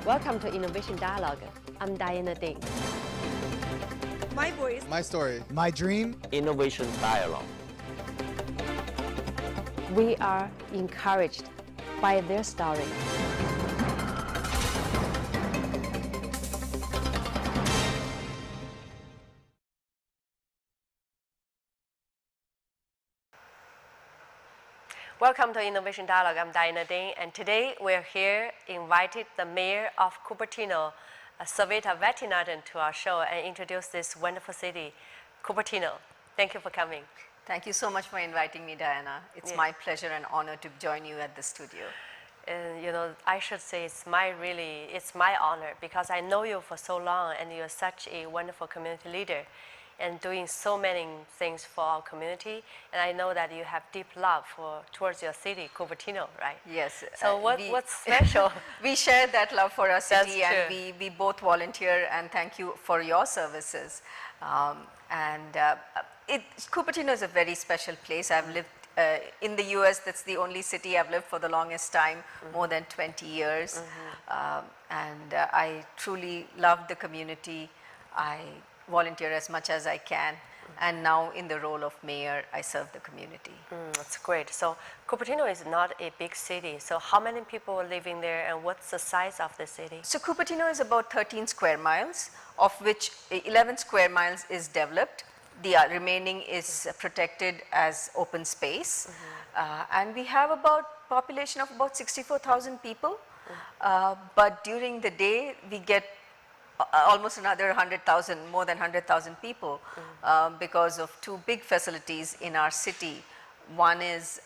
Welcome to Innovation Dialogue. I'm Diana Ding. My voice. My story. My dream. Innovation Dialogue. We are encouraged by their story. Welcome to Innovation Dialogue. I'm Diana Ding, and today we're here invited the Mayor of Cupertino, Savita Vaidyanathan, to our show and introduce this wonderful city, Cupertino. Thank you for coming. Thank you so much for inviting me, Diana. It's my pleasure and honor to join you at the studio. And you know, I should say it's my honor because I know you for so long and you're such a wonderful community leader and doing so many things for our community. And I know that you have deep love towards your city, Cupertino, right? Yes. So what's special? We share that love for our city. That's and true. we both volunteer, and thank you for your services. Cupertino is a very special place. I've lived in the US, that's the only city I've lived for the longest time, more than 20 years. I truly love the community. I volunteer as much as I can, and now in the role of mayor, I serve the community. That's great. So Cupertino is not a big city. So how many people are living there, and what's the size of the city? So Cupertino is about 13 square miles, of which 11 square miles is developed. The remaining is protected as open space. And we have about population of about 64,000 people. But during the day, we get almost another 100,000, more than 100,000 people because of two big facilities in our city. One is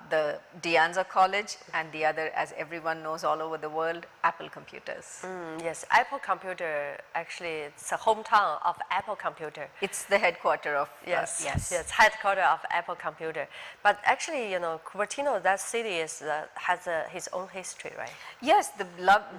the De Anza College, and the other, as everyone knows all over the world, Apple Computers. Yes, Apple Computer, actually it's a hometown of Apple Computer. It's the headquarter of, yes, headquarter of Apple Computer. But actually, you know, Cupertino, that city has his own history, right? Yes, the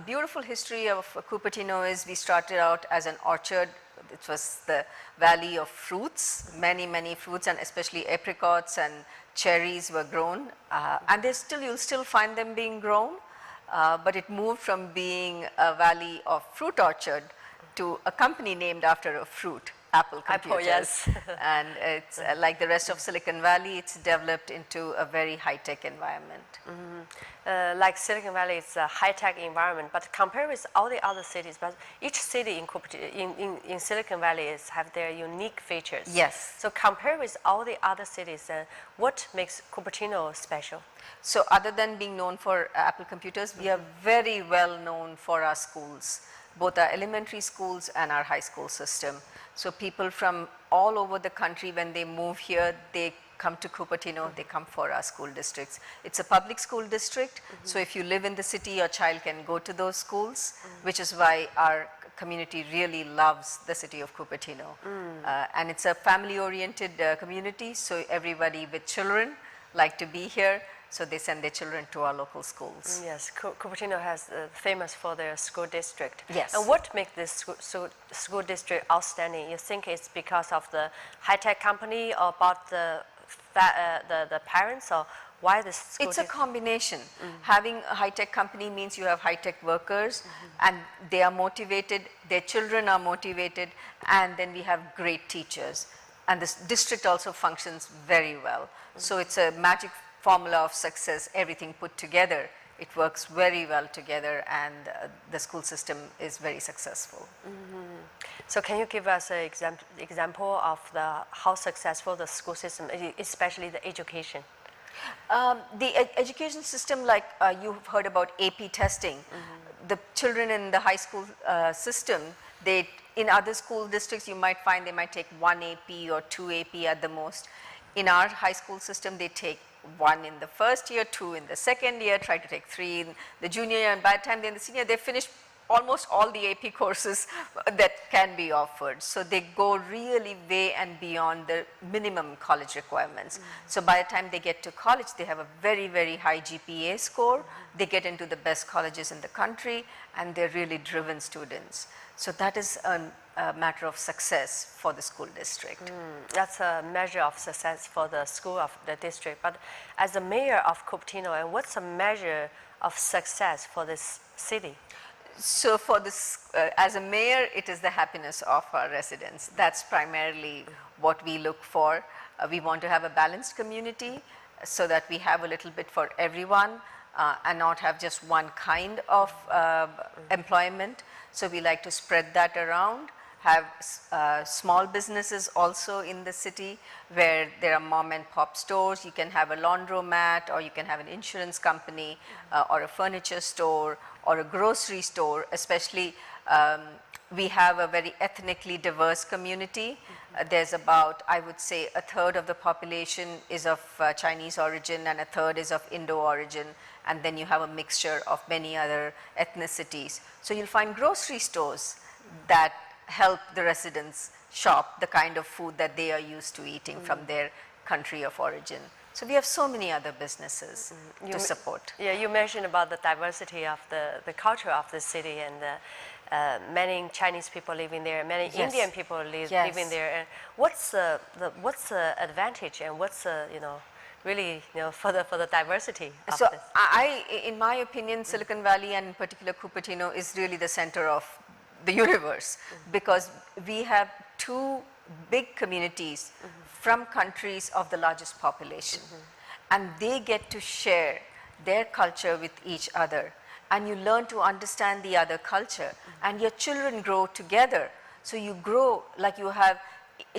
beautiful history of Cupertino is we started out as an orchard. It was the valley of fruits, many fruits, and especially apricots and cherries were grown. And you'll still find them being grown, but it moved from being a valley of fruit orchard to a company named after a fruit, Apple Computers. Apple, yes. And it's like the rest of Silicon Valley, it's developed into a very high-tech environment. Like Silicon Valley, it's a high-tech environment, but compared with all the other cities, but each city in Silicon Valley have their unique features. Yes. So compared with all the other cities, what makes Cupertino special? So other than being known for Apple Computers, we are very well known for our schools, both our elementary schools and our high school system. So people from all over the country, when they move here, they come to Cupertino, they come for our school districts. It's a public school district, so if you live in the city, your child can go to those schools, which is why our community really loves the city of Cupertino. And it's a family-oriented community, so everybody with children like to be here, so they send their children to our local schools. Yes, Cupertino has famous for their school district. Yes. And what makes this school district outstanding? You think it's because of the high-tech company, or about the parents, or why this school It's a combination. Having a high-tech company means you have high-tech workers, and they are motivated, their children are motivated, and then we have great teachers. And this district also functions very well. So it's a magic formula of success, everything put together. It works very well together, and the school system is very successful. So can you give us an example of how successful the school system, especially the education? The education system, like you've heard about AP testing, the children in the high school system, in other school districts you might find they might take 1 AP or 2 AP at the most. In our high school system, they take 1 in the first year, 2 in the second year, try to take 3 in the junior year, and by the time they're in the senior, they finish almost all the AP courses that can be offered. So they go really way and beyond the minimum college requirements. So by the time they get to college, they have a very high GPA score. They get into the best colleges in the country, and they're really driven students. So that is a matter of success for the school district. That's a measure of success for the school of the district. But as the mayor of Cupertino, and what's a measure of success for this city? So for this, as a mayor, it is the happiness of our residents. That's primarily what we look for. We want to have a balanced community so that we have a little bit for everyone and not have just one kind of employment. So we like to spread that around, have small businesses also in the city where there are mom and pop stores. You can have a laundromat, or you can have an insurance company, or a furniture store, or a grocery store. Especially we have a very ethnically diverse community. There's about, I would say, a third of the population is of Chinese origin and a third is of Indo origin, and then you have a mixture of many other ethnicities. So you'll find grocery stores that help the residents shop the kind of food that they are used to eating from their country of origin. So we have so many other businesses to support. Yeah, you mentioned about the diversity of the culture of the city, and many Chinese people living there, many Indian people living there. And what's the advantage, and what's the really for the diversity of so this? in my opinion, Silicon Valley, and in particular Cupertino, is really the center of the universe, because we have two big communities from countries of the largest population, and they get to share their culture with each other, and you learn to understand the other culture, and your children grow together. So you grow like you have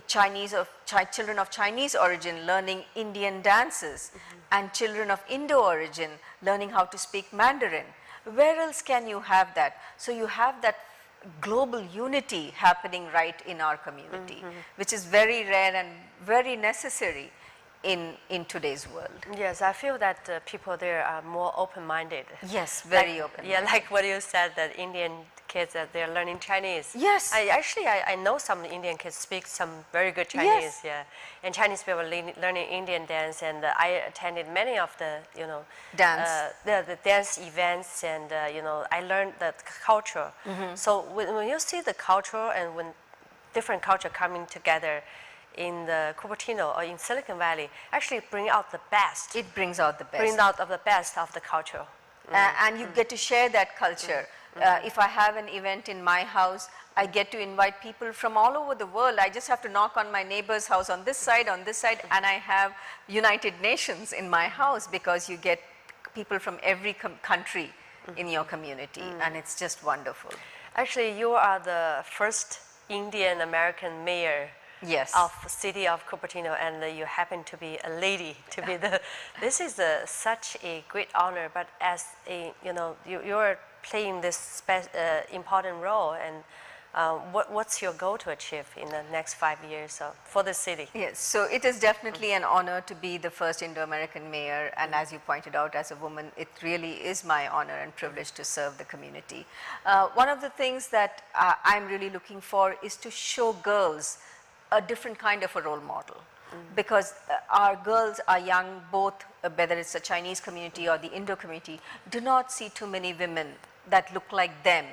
children of Chinese origin learning Indian dances, and children of Indo origin learning how to speak Mandarin. Where else can you have that? So you have that global unity happening right in our community, which is very rare and very necessary in today's world. Yes, I feel that people there are more open-minded. Yes, very open. Yeah, like what you said, that Indian kids that they're learning Chinese. Yes. I know some Indian kids speak some very good Chinese. Yes. Yeah, and Chinese people learning Indian dance, and I attended many of the Dance. the dance events, and I learned the culture. So when you see the culture, and when different culture coming together in the Cupertino or in Silicon Valley, actually bring out the best. It brings out the best. Bring out of the best of the culture. And you get to share that culture. If I have an event in my house, I get to invite people from all over the world. I just have to knock on my neighbor's house on this side, and I have United Nations in my house, because you get people from every country in your community, and it's just wonderful. Actually, you are the first Indian American mayor of the city of Cupertino, and you happen to be a lady to be the. This is such a great honor. But as a you're playing this important role, and what's your goal to achieve in the next 5 years for the city? Yes, so it is definitely an honor to be the first Indo-American mayor, and as you pointed out, as a woman, it really is my honor and privilege to serve the community. One of the things that I'm really looking for is to show girls a different kind of a role model, because our girls are young, both whether it's the Chinese community or the Indo community, do not see too many women that look like them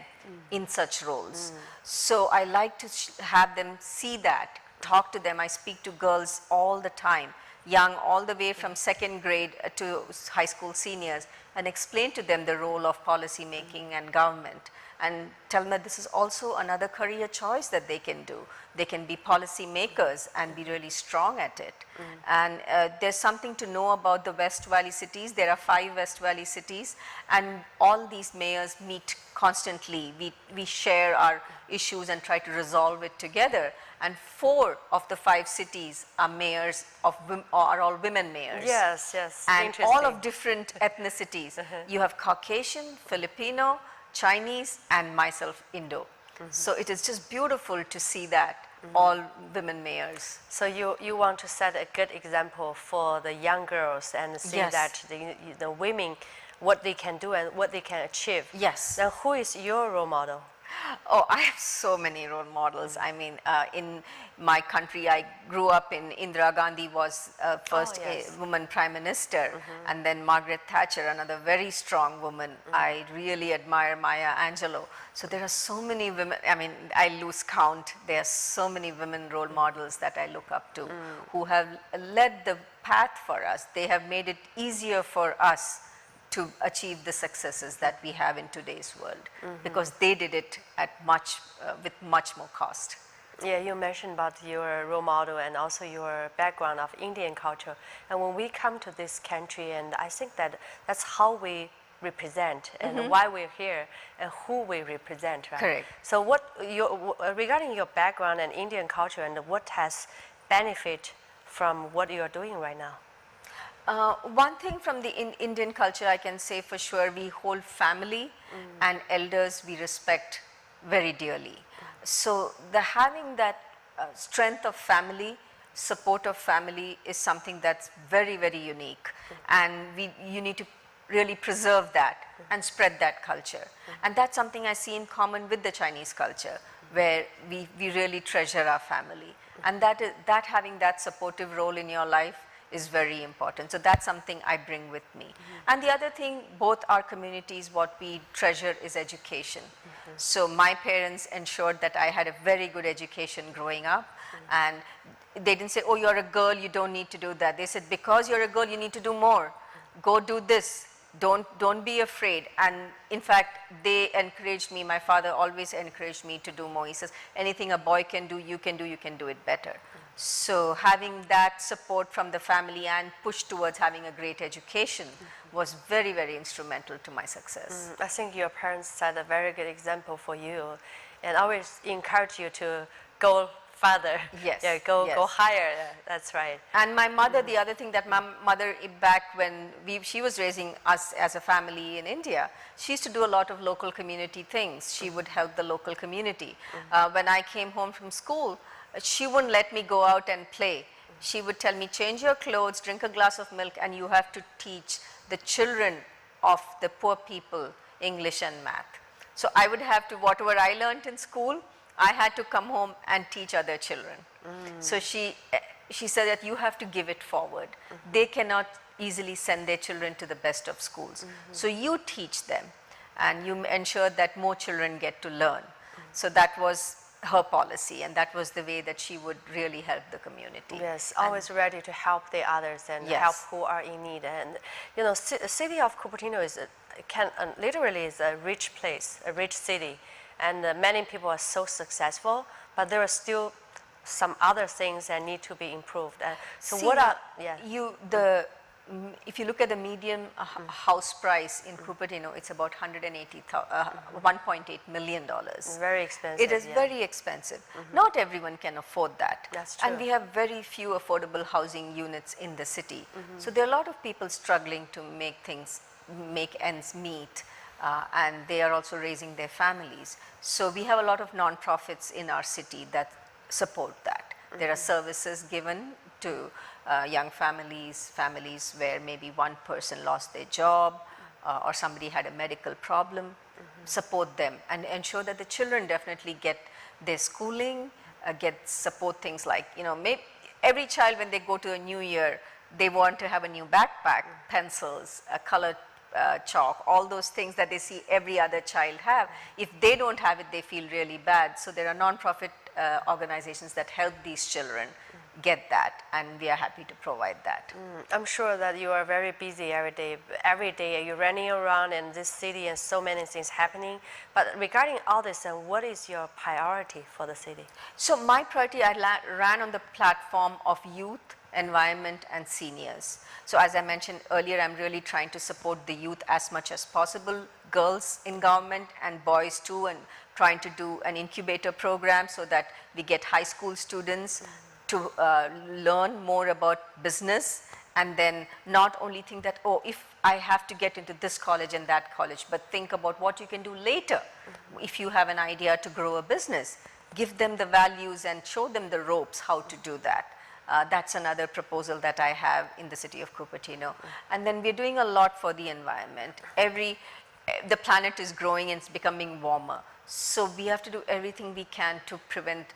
in such roles. So I like to have them see that, talk to them. I speak to girls all the time, young, all the way from second grade to high school seniors, and explain to them the role of policy making and government, and tell them that this is also another career choice that they can do. They can be policy makers and be really strong at it. And there's something to know about the West Valley cities. There are 5 West Valley cities, and all these mayors meet constantly. We share our issues and try to resolve it together. And 4 of the 5 cities are mayors are all women mayors. Yes, yes. And all of different ethnicities. You have Caucasian, Filipino, Chinese, and myself, Indo. So it is just beautiful to see that, all women mayors. So you want to set a good example for the young girls, and see that the women, what they can do and what they can achieve. Yes. Now, who is your role model? Oh, I have so many role models. I mean, in my country, I grew up in Indira Gandhi was first a woman prime minister, and then Margaret Thatcher, another very strong woman. I really admire Maya Angelou. So there are so many women. I mean, I lose count. There are so many women role models that I look up to, who have led the path for us. They have made it easier for us to achieve the successes that we have in today's world, because they did it at with much more cost. Yeah, you mentioned about your role model and also your background of Indian culture. And when we come to this country, and I think that that's how we represent and why we're here and who we represent, right? Correct. So regarding your background and Indian culture, and what has benefit from what you are doing right now? One thing from the Indian culture I can say for sure, we hold family and elders we respect very dearly. So having that strength of family, support of family is something that's very, very unique, and you need to really preserve that and spread that culture. And that's something I see in common with the Chinese culture, where we really treasure our family, and that having that supportive role in your life is very important. So that's something I bring with me. And the other thing, both our communities, what we treasure is education. So my parents ensured that I had a very good education growing up, and they didn't say, oh, you're a girl, you don't need to do that. They said, because you're a girl, you need to do more. Go do this. Don't be afraid. And in fact, they encouraged me. My father always encouraged me to do more. He says, anything a boy can do, you can do it better. So having that support from the family and push towards having a great education was very, very instrumental to my success. I think your parents set a very good example for you, and always encourage you to go further. Yes. Yeah, go higher. That's right. And my mother, the other thing that my mother, back when she was raising us as a family in India, she used to do a lot of local community things. She would help the local community. When I came home from school, she wouldn't let me go out and play. She would tell me, change your clothes, drink a glass of milk, and you have to teach the children of the poor people English and math. So I would have to, whatever I learned in school, I had to come home and teach other children. So she said that you have to give it forward. They cannot easily send their children to the best of schools. So you teach them, and you ensure that more children get to learn. So that was her policy, and that was the way that she would really help the community. Yes, always ready to help the others and help who are in need. And you know, the city of Cupertino literally is a rich place, a rich city, and many people are so successful, but there are still some other things that need to be improved. So if you look at the median house price in Cupertino, it's about $1.8 million. Very expensive. It is very expensive. Not everyone can afford that. That's true. And we have very few affordable housing units in the city. So there are a lot of people struggling to make ends meet, and they are also raising their families. So we have a lot of nonprofits in our city that support that. There are services given to young families where maybe one person lost their job or somebody had a medical problem, support them and ensure that the children definitely get their schooling, get support things like, you know, every child when they go to a new year, they want to have a new backpack, pencils, a colored chalk, all those things that they see every other child have. If they don't have it, they feel really bad. So there are nonprofit organizations that help these children get that, and we are happy to provide that. I'm sure that you are very busy every day. Every day you're running around in this city and so many things happening. But regarding all this, what is your priority for the city? So my priority, I ran on the platform of youth, environment, and seniors. So as I mentioned earlier, I'm really trying to support the youth as much as possible, girls in government and boys too, and trying to do an incubator program so that we get high school students to learn more about business, and then not only think that, oh, if I have to get into this college and that college, but think about what you can do later. If you have an idea to grow a business, give them the values and show them the ropes how to do that. That's another proposal that I have in the city of Cupertino. And then we're doing a lot for the environment. The planet is growing and it's becoming warmer. So we have to do everything we can to prevent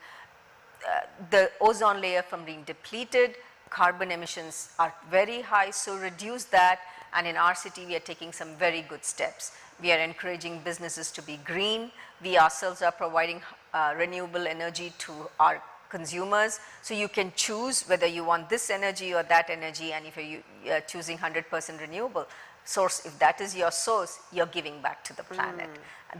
the ozone layer from being depleted. Carbon emissions are very high, so reduce that. And in our city, we are taking some very good steps. We are encouraging businesses to be green. We ourselves are providing renewable energy to our consumers, so you can choose whether you want this energy or that energy, and if you're choosing 100% renewable source, if that is your source, you're giving back to the planet.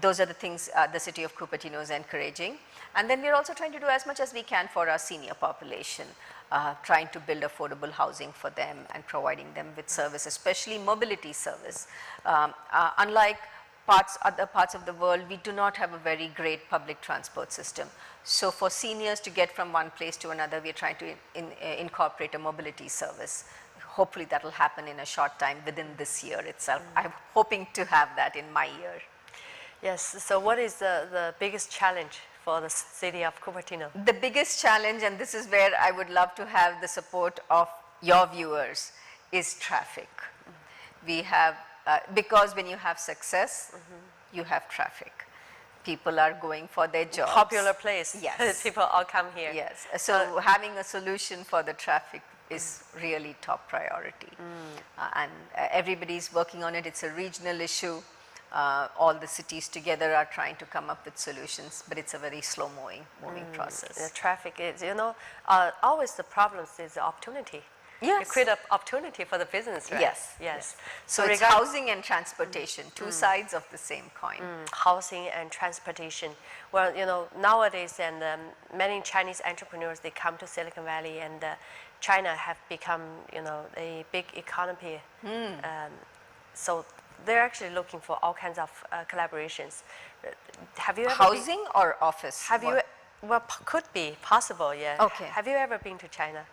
Those are the things the city of Cupertino is encouraging. And then we're also trying to do as much as we can for our senior population, trying to build affordable housing for them and providing them with service, especially mobility service. Unlike other parts of the world, we do not have a very great public transport system. So for seniors to get from one place to another, we are trying to incorporate a mobility service. Hopefully that will happen in a short time within this year itself. I'm hoping to have that in my year. Yes, so what is the biggest challenge for the city of Cupertino? The biggest challenge, and this is where I would love to have the support of your viewers, is traffic. We have, because when you have success, you have traffic. People are going for their jobs. Popular place. Yes. People all come here. Yes. So having a solution for the traffic is really top priority. And everybody's working on it. It's a regional issue. All the cities together are trying to come up with solutions, but it's a very slow moving process. The traffic is, you know, always the problem is the opportunity. Yes. You create an opportunity for the business, right? Yes. So it's housing and transportation, two sides of the same coin. Housing and transportation. Well, you know, nowadays, and many Chinese entrepreneurs, they come to Silicon Valley, and China have become, you know, a big economy. So they're actually looking for all kinds of collaborations. Have you ever Housing or office? Have you? Well, could be possible, yeah. Okay. Have you ever been to China?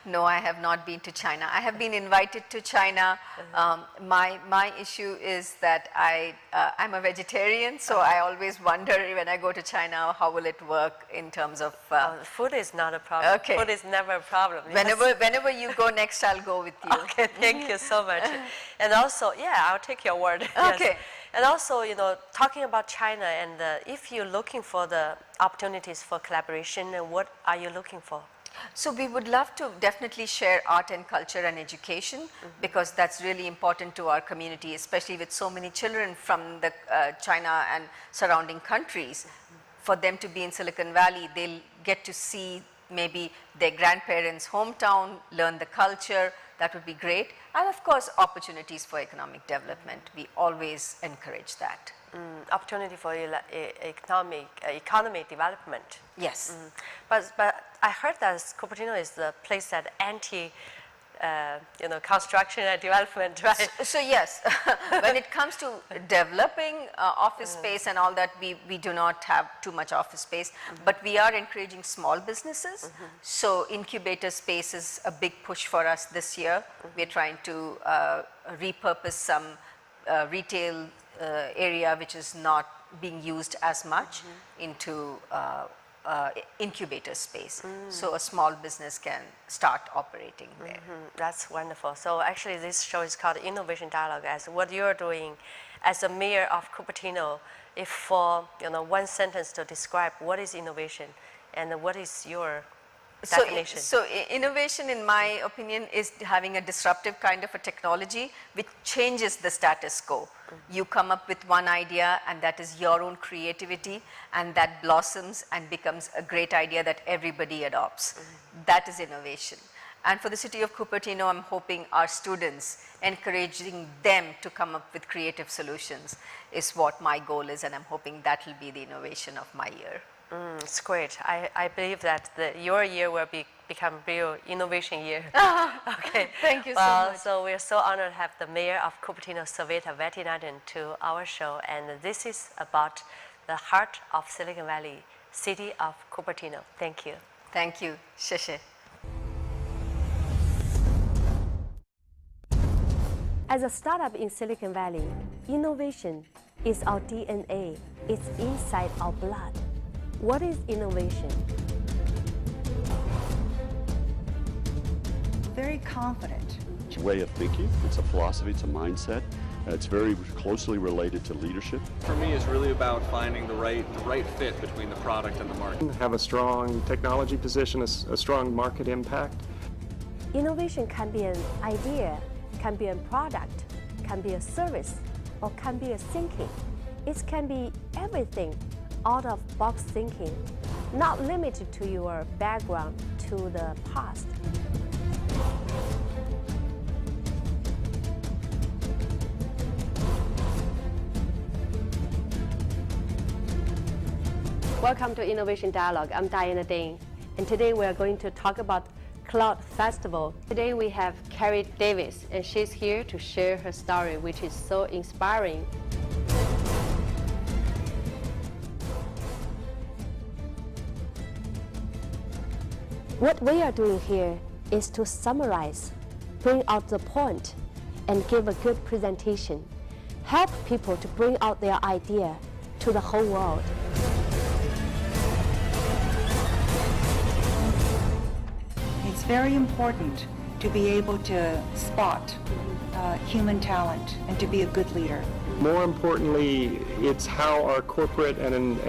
No, I have not been to China. I have been invited to China. My issue is that I'm a vegetarian, so I always wonder when I go to China, how will it work in terms of... food is not a problem. Okay. Food is never a problem. Yes. Whenever you go next, I'll go with you. Okay, thank you so much. And also, yeah, I'll take your word. Okay. Yes. And also, you know, talking about China, and if you're looking for the opportunities for collaboration, what are you looking for? So we would love to definitely share art and culture and education, because that's really important to our community, especially with so many children from the China and surrounding countries. For them to be in Silicon Valley, they'll get to see maybe their grandparents' hometown, learn the culture. That would be great. And of course, opportunities for economic development. We always encourage that. Opportunity for economic development. Yes. But I heard that Cupertino is the place that construction and development, right? So yes, when it comes to developing office space and all that, we do not have too much office space, but we are encouraging small businesses. So incubator space is a big push for us this year. We're trying to repurpose some retail area which is not being used as much into incubator space. So a small business can start operating there. That's wonderful. So actually this show is called Innovation Dialogue. As what you're doing as the mayor of Cupertino, if for one sentence to describe what is innovation and what is your definition. So innovation, in my opinion, is having a disruptive kind of a technology which changes the status quo. You come up with one idea, and that is your own creativity, and that blossoms and becomes a great idea that everybody adopts. That is innovation. And for the city of Cupertino, I'm hoping our students, encouraging them to come up with creative solutions is what my goal is, and I'm hoping that will be the innovation of my year. It's great. I believe that your year will become real innovation year. Okay. Thank you so much. So we're so honored to have the mayor of Cupertino, Savita Vaidyanathan, to our show. And this is about the heart of Silicon Valley, city of Cupertino. Thank you. Thank you. Sheshe. As a startup in Silicon Valley, innovation is our DNA. It's inside our blood. What is innovation? Very confident. It's a way of thinking, it's a philosophy, it's a mindset. It's very closely related to leadership. For me, it's really about finding the right fit between the product and the market. Have a strong technology position, a strong market impact. Innovation can be an idea, can be a product, can be a service, or can be a thinking. It can be everything out of box thinking. not limited to your background, to the past. Welcome to Innovation Dialogue. I'm Diana Dane, and today we are going to talk about Cloud Festival. Today we have Carrie Davis, and she's here to share her story, which is so inspiring. What we are doing here is to summarize, bring out the point, and give a good presentation. Help people to bring out their idea to the whole world. It's very important to be able to spot human talent and to be a good leader. More importantly, it's how our corporate and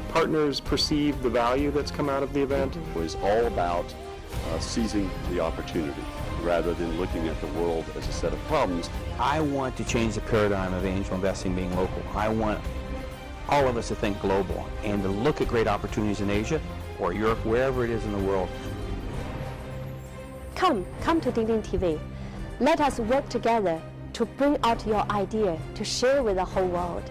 partners perceive the value that's come out of the event. It was all about seizing the opportunity rather than looking at the world as a set of problems. I want to change the paradigm of angel investing being local. I want all of us to think global and to look at great opportunities in Asia or Europe, wherever it is in the world. Come to Ding TV. Let us work together to bring out your idea to share with the whole world.